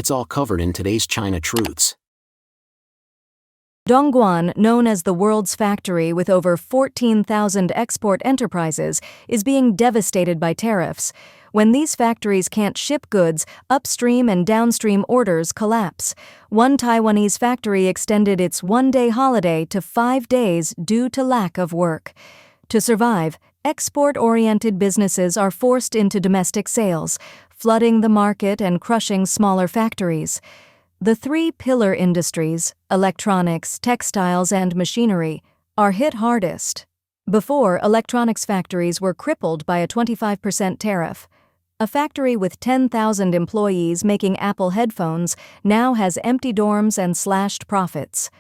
It's all covered in today's China Truths. Dongguan, known as the world's factory with over 14,000 export enterprises, is being devastated by tariffs. When these factories can't ship goods, upstream and downstream orders collapse. One Taiwanese factory extended its one-day holiday to 5 days due to lack of work. To survive, export-oriented businesses are forced into domestic sales, flooding the market and crushing smaller factories. The three pillar industries, electronics, textiles, and machinery, are hit hardest. Before, electronics factories were crippled by a 25% tariff. A factory with 10,000 employees making Apple headphones now has empty dorms and slashed profits.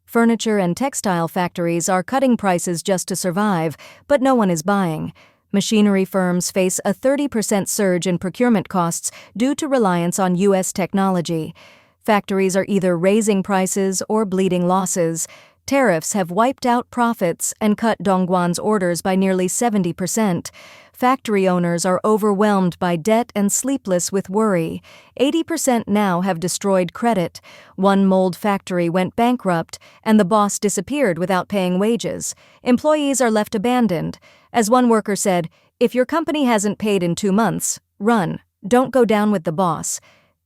Furniture and textile factories are cutting prices just to survive, but no one is buying. Machinery firms face a 30% surge in procurement costs due to reliance on U.S. technology. Factories are either raising prices or bleeding losses. Tariffs have wiped out profits and cut Dongguan's orders by nearly 70%. Factory owners are overwhelmed by debt and sleepless with worry. 80% now have destroyed credit. One mold factory went bankrupt, and the boss disappeared without paying wages. Employees are left abandoned. As one worker said, "If your company hasn't paid in 2 months, run. Don't go down with the boss."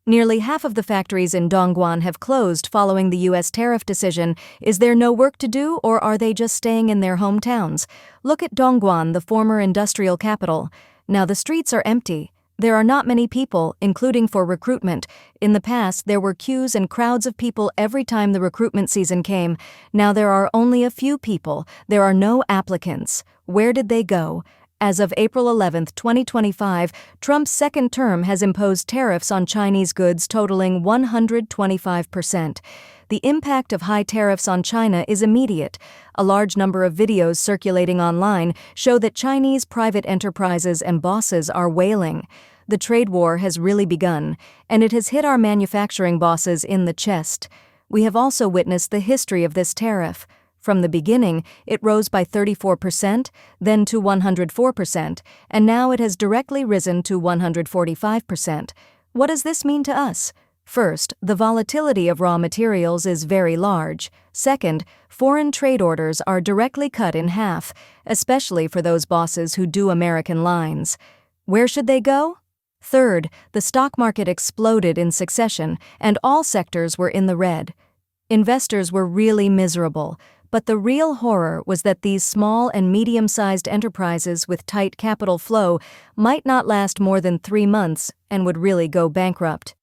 Nearly half of the factories in Dongguan have closed following the U.S. tariff decision. Is there no work to do, or are they just staying in their hometowns? Look at Dongguan, the former industrial capital. Now the streets are empty. There are not many people, including for recruitment. In the past, there were queues and crowds of people every time the recruitment season came. Now there are only a few people. There are no applicants. Where did they go? As of April 11, 2025, Trump's second term has imposed tariffs on Chinese goods totaling 125%. The impact of high tariffs on China is immediate. A large number of videos circulating online show that Chinese private enterprises and bosses are wailing. The trade war has really begun, and it has hit our manufacturing bosses in the chest. We have also witnessed the history of this tariff. From the beginning, it rose by 34%, then to 104%, and now it has directly risen to 145%. What does this mean to us? First, the volatility of raw materials is very large. Second, foreign trade orders are directly cut in half, especially for those bosses who do American lines. Where should they go? Third, the stock market exploded in succession, and all sectors were in the red. Investors were really miserable. But the real horror was that these small and medium-sized enterprises with tight capital flow might not last more than 3 months and would really go bankrupt.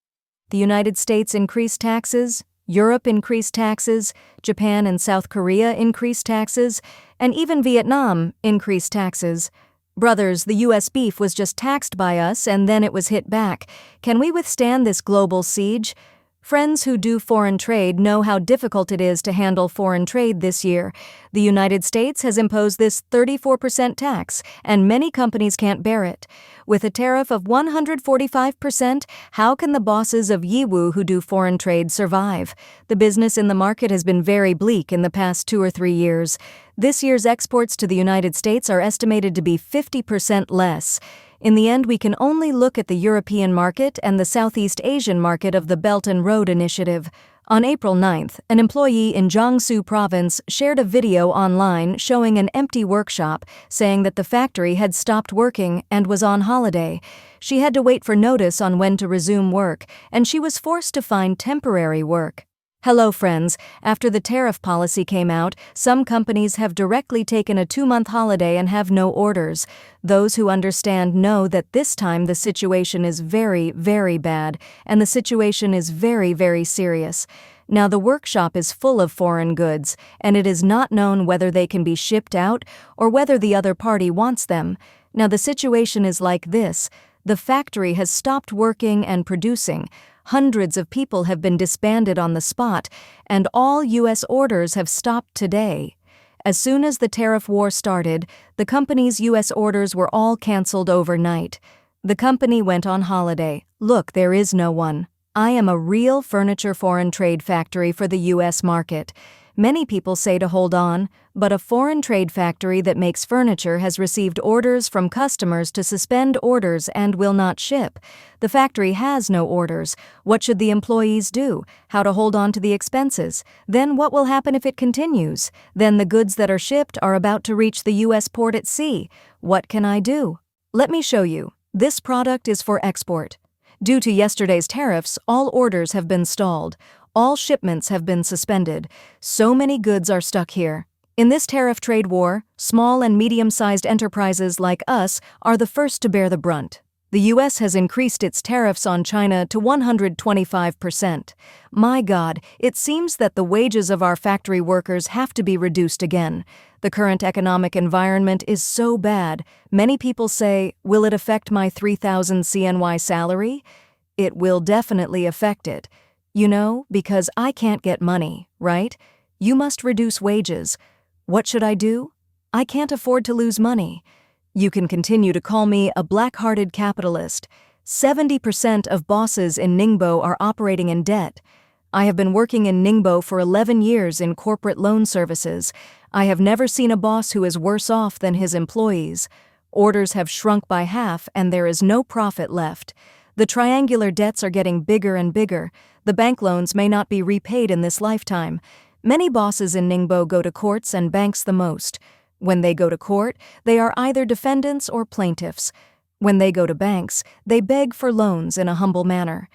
The United States increased taxes, Europe increased taxes, Japan and South Korea increased taxes, and even Vietnam increased taxes. Brothers, the U.S. beef was just taxed by us and then it was hit back. Can we withstand this global siege? Friends who do foreign trade know how difficult it is to handle foreign trade this year. The United States has imposed this 34% tax, and many companies can't bear it. With a tariff of 145%, how can the bosses of Yiwu who do foreign trade survive? The business in the market has been very bleak in the past 2 or 3 years. This year's exports to the United States are estimated to be 50% less. In the end, we can only look at the European market and the Southeast Asian market of the Belt and Road Initiative. On April 9th, an employee in Jiangsu province shared a video online showing an empty workshop, saying that the factory had stopped working and was on holiday. She had to wait for notice on when to resume work, and she was forced to find temporary work. Hello friends, after the tariff policy came out, some companies have directly taken a 2-month holiday and have no orders. Those who understand know that this time the situation is very, very bad, and the situation is very, very serious. Now the workshop is full of foreign goods, and it is not known whether they can be shipped out or whether the other party wants them. Now the situation is like this. The factory has stopped working and producing. Hundreds of people have been disbanded on the spot, and all U.S. orders have stopped today. As soon as the tariff war started, the company's U.S. orders were all canceled overnight. The company went on holiday. Look, there is no one. I am a real furniture foreign trade factory for the U.S. market. Many people say to hold on, but a foreign trade factory that makes furniture has received orders from customers to suspend orders and will not ship. The factory has no orders. What should the employees do? How to hold on to the expenses? Then what will happen if it continues? Then the goods that are shipped are about to reach the U.S. port at sea. What can I do? Let me show you. This product is for export. Due to yesterday's tariffs, all orders have been stalled. All shipments have been suspended. So many goods are stuck here. In this tariff trade war, small and medium-sized enterprises like us are the first to bear the brunt. The U.S. has increased its tariffs on China to 125%. My God, it seems that the wages of our factory workers have to be reduced again. The current economic environment is so bad. Many people say, will it affect my 3,000 CNY salary? It will definitely affect it. You know, because I can't get money, right? You must reduce wages. What should I do? I can't afford to lose money. You can continue to call me a black-hearted capitalist. 70% of bosses in Ningbo are operating in debt. I have been working in Ningbo for 11 years in corporate loan services. I have never seen a boss who is worse off than his employees. Orders have shrunk by half and there is no profit left. The triangular debts are getting bigger and bigger. The bank loans may not be repaid in this lifetime. Many bosses in Ningbo go to courts and banks the most. When they go to court, they are either defendants or plaintiffs. When they go to banks, they beg for loans in a humble manner.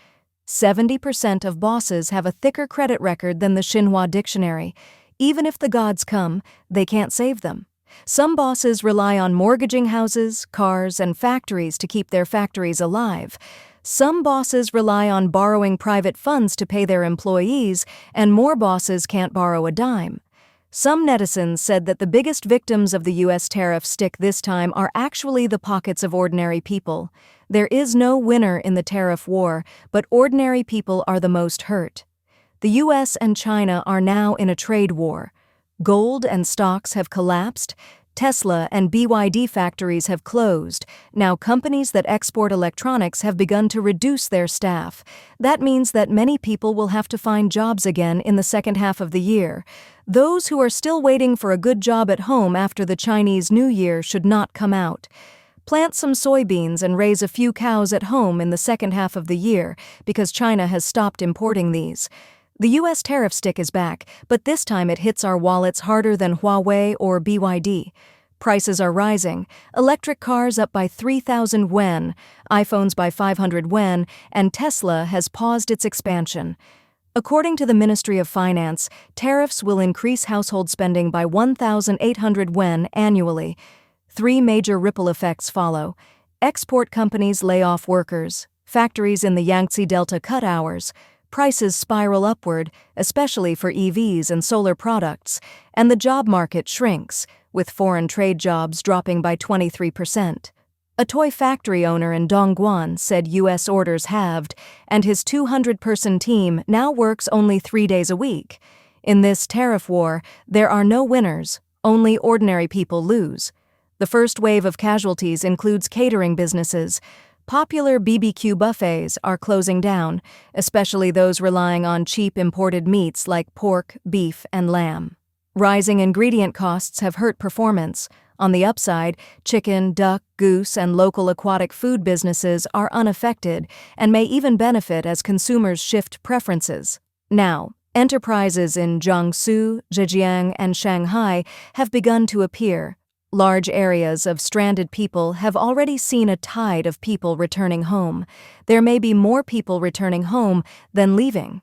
70% of bosses have a thicker credit record than the Xinhua dictionary. Even if the gods come, they can't save them. Some bosses rely on mortgaging houses, cars, and factories to keep their factories alive. Some bosses rely on borrowing private funds to pay their employees, and more bosses can't borrow a dime. Some netizens said that the biggest victims of the U.S. tariff stick this time are actually the pockets of ordinary people. There is no winner in the tariff war, but ordinary people are the most hurt. The U.S. and China are now in a trade war. Gold and stocks have collapsed. Tesla and BYD factories have closed. Now companies that export electronics have begun to reduce their staff. That means that many people will have to find jobs again in the second half of the year. Those who are still waiting for a good job at home after the Chinese New Year should not come out. Plant some soybeans and raise a few cows at home in the second half of the year because China has stopped importing these. The U.S. tariff stick is back, but this time it hits our wallets harder than Huawei or BYD. Prices are rising. Electric cars up by 3,000 yuan, iPhones by 500 yuan, and Tesla has paused its expansion. According to the Ministry of Finance, tariffs will increase household spending by 1,800 yuan annually. 3 major ripple effects follow. Export companies lay off workers. Factories in the Yangtze Delta cut hours. Prices spiral upward, especially for EVs and solar products, and the job market shrinks, with foreign trade jobs dropping by 23%. A toy factory owner in Dongguan said U.S. orders halved, and his 200-person team now works only 3 days a week. In this tariff war, there are no winners, only ordinary people lose. The first wave of casualties includes catering businesses. Popular BBQ buffets are closing down, especially those relying on cheap imported meats like pork, beef, and lamb. Rising ingredient costs have hurt performance. On the upside, chicken, duck, goose, and local aquatic food businesses are unaffected and may even benefit as consumers shift preferences. Now, enterprises in Jiangsu, Zhejiang, and Shanghai have begun to appear. Large areas of stranded people have already seen a tide of people returning home. There may be more people returning home than leaving.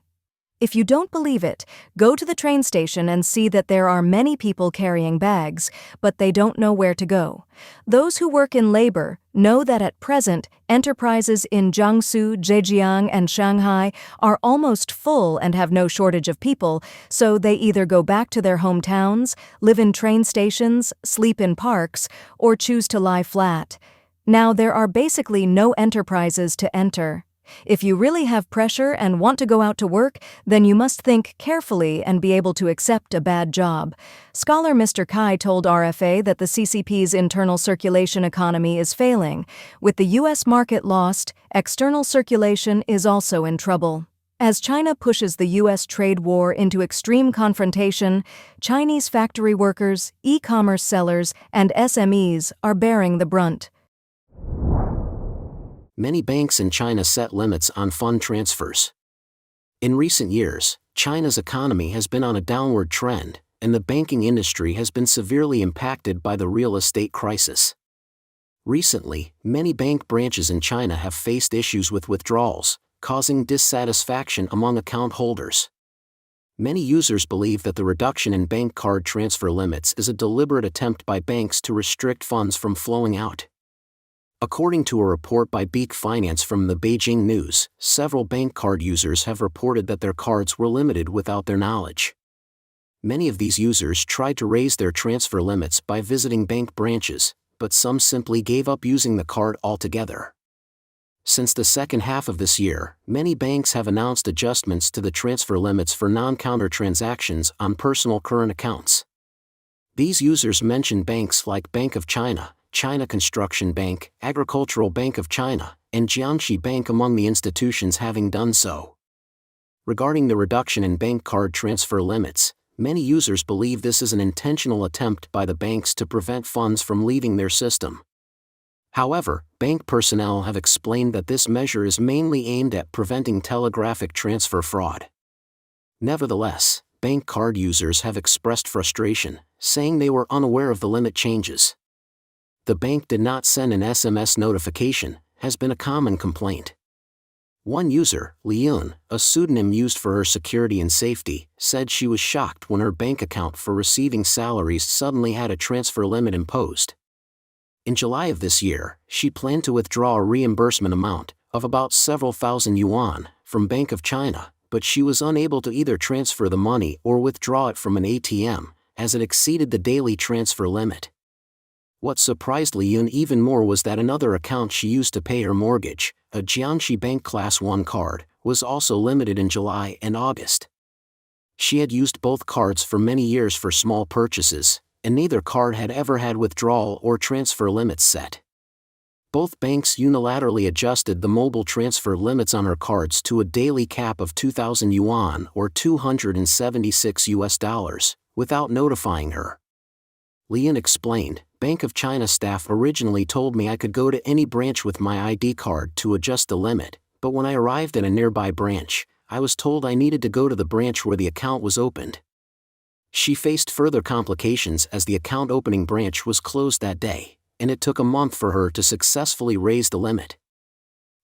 If you don't believe it, go to the train station and see that there are many people carrying bags, but they don't know where to go. Those who work in labor know that at present, enterprises in Jiangsu, Zhejiang, and Shanghai are almost full and have no shortage of people, so they either go back to their hometowns, live in train stations, sleep in parks, or choose to lie flat. Now there are basically no enterprises to enter. If you really have pressure and want to go out to work, then you must think carefully and be able to accept a bad job. Scholar Mr. Kai told RFA that the CCP's internal circulation economy is failing. With the U.S. market lost, external circulation is also in trouble. As China pushes the U.S. trade war into extreme confrontation, Chinese factory workers, e-commerce sellers, and SMEs are bearing the brunt. Many banks in China set limits on fund transfers. In recent years, China's economy has been on a downward trend, and the banking industry has been severely impacted by the real estate crisis. Recently, many bank branches in China have faced issues with withdrawals, causing dissatisfaction among account holders. Many users believe that the reduction in bank card transfer limits is a deliberate attempt by banks to restrict funds from flowing out. According to a report by Beak Finance from the Beijing News, several bank card users have reported that their cards were limited without their knowledge. Many of these users tried to raise their transfer limits by visiting bank branches, but some simply gave up using the card altogether. Since the second half of this year, many banks have announced adjustments to the transfer limits for non-counter transactions on personal current accounts. These users mention banks like Bank of China, China Construction Bank, Agricultural Bank of China, and Jiangxi Bank among the institutions having done so. Regarding the reduction in bank card transfer limits, many users believe this is an intentional attempt by the banks to prevent funds from leaving their system. However, bank personnel have explained that this measure is mainly aimed at preventing telegraphic transfer fraud. Nevertheless, bank card users have expressed frustration, saying they were unaware of the limit changes. The bank did not send an SMS notification, has been a common complaint. One user, Liyun, a pseudonym used for her security and safety, said she was shocked when her bank account for receiving salaries suddenly had a transfer limit imposed. In July of this year, she planned to withdraw a reimbursement amount of about several thousand yuan from Bank of China, but she was unable to either transfer the money or withdraw it from an ATM, as it exceeded the daily transfer limit. What surprised Liyun even more was that another account she used to pay her mortgage, a Jiangxi Bank Class 1 card, was also limited in July and August. She had used both cards for many years for small purchases, and neither card had ever had withdrawal or transfer limits set. Both banks unilaterally adjusted the mobile transfer limits on her cards to a daily cap of 2,000 yuan or $276, without notifying her. Liyun explained, Bank of China staff originally told me I could go to any branch with my ID card to adjust the limit, but when I arrived at a nearby branch, I was told I needed to go to the branch where the account was opened. She faced further complications as the account opening branch was closed that day, and it took a month for her to successfully raise the limit.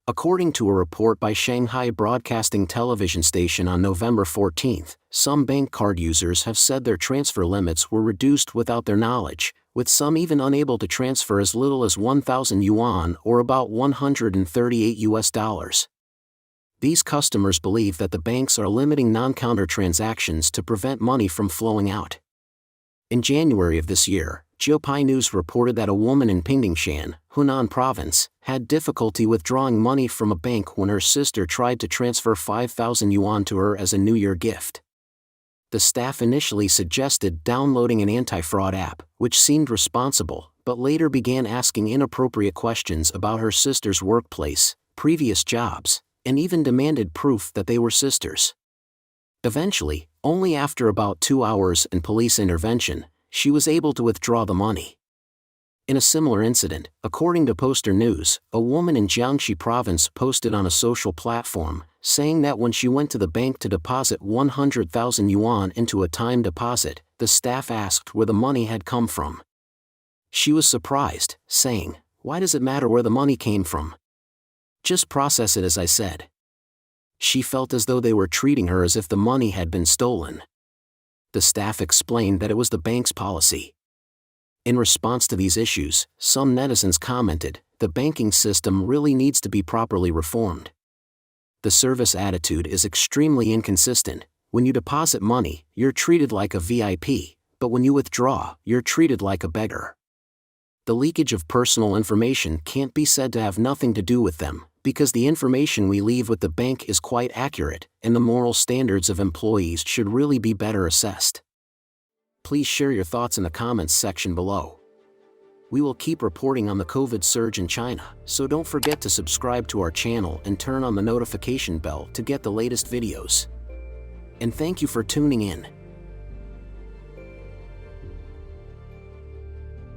According to a report by Shanghai Broadcasting Television Station on November 14, some bank card users have said their transfer limits were reduced without their knowledge, with some even unable to transfer as little as 1,000 yuan or about $138. These customers believe that the banks are limiting non-counter transactions to prevent money from flowing out. In January of this year, Jiupai News reported that a woman in Pingdingshan, Hunan Province, had difficulty withdrawing money from a bank when her sister tried to transfer 5,000 yuan to her as a New Year gift. The staff initially suggested downloading an anti-fraud app, which seemed responsible, but later began asking inappropriate questions about her sister's workplace, previous jobs, and even demanded proof that they were sisters. Eventually, only after about 2 hours and police intervention, she was able to withdraw the money. In a similar incident, according to Poster News, a woman in Jiangxi Province posted on a social platform, saying that when she went to the bank to deposit 100,000 yuan into a time deposit, the staff asked where the money had come from. She was surprised, saying, "Why does it matter where the money came from? Just process it as I said." She felt as though they were treating her as if the money had been stolen. The staff explained that it was the bank's policy. In response to these issues, some netizens commented, "The banking system really needs to be properly reformed. The service attitude is extremely inconsistent. When you deposit money, you're treated like a VIP, but when you withdraw, you're treated like a beggar." The leakage of personal information can't be said to have nothing to do with them, because the information we leave with the bank is quite accurate, and the moral standards of employees should really be better assessed. Please share your thoughts in the comments section below. we will keep reporting on the COVID surge in China, so don't forget to subscribe to our channel and turn on the notification bell to get the latest videos. And thank you for tuning in.